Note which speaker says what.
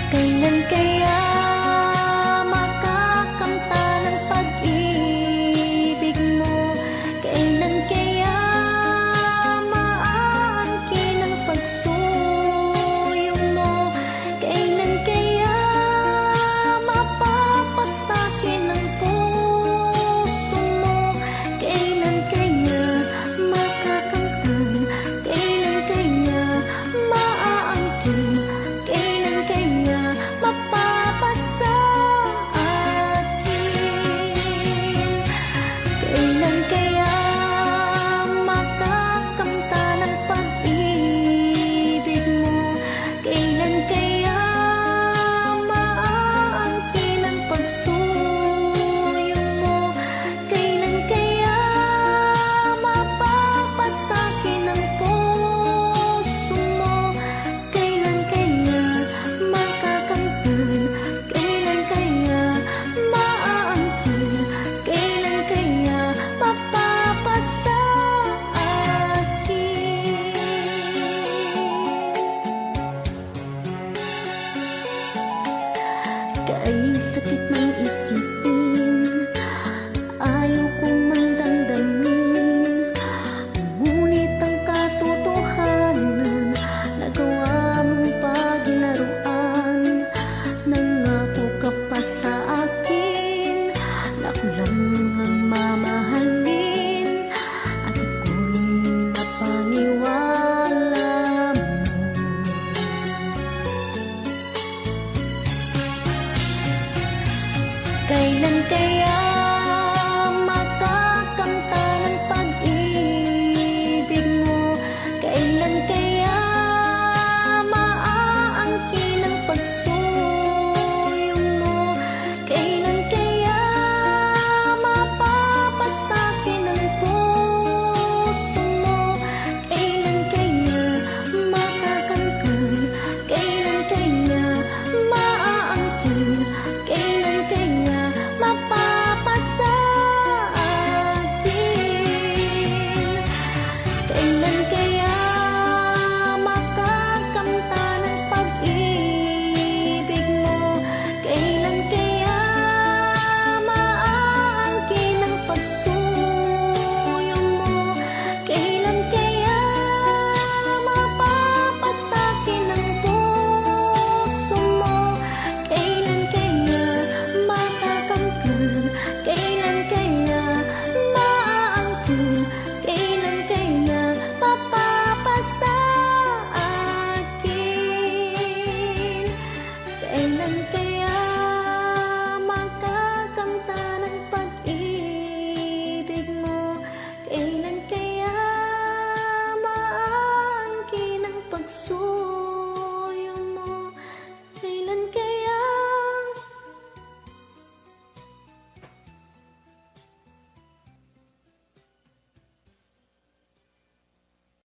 Speaker 1: Kailan kaya makakamta ng pag-ibig mo? Kailan kaya maangkin ang pagsuyong mo? Kailan kaya mapapasakin ang puso mo? Kailan kaya makakamtan? Kailan kaya maaangkin? Kailan kaya mapapasa akin? Kailan kaya makakamta ng pag-ibig mo? Kailan kaya maaangkin ang pagsuyong mo? Kailan kaya mapapasakin ang puso mo? Kailan kaya makakamtan? Kailan kaya maaangkin? Kailan kaya mapapasa akin? Kay sakit ng isipin, ayaw kong mandamdamin, ngunit ang katotohanan, nagawa mong paglaruan. Nangako ka pa sa akin na ako lang ang mamahalin, at ako'y napaniwala mo. Kailan kaya makakamta ng pag-ibig mo? Kailan kaya maaangkin ang pagsunod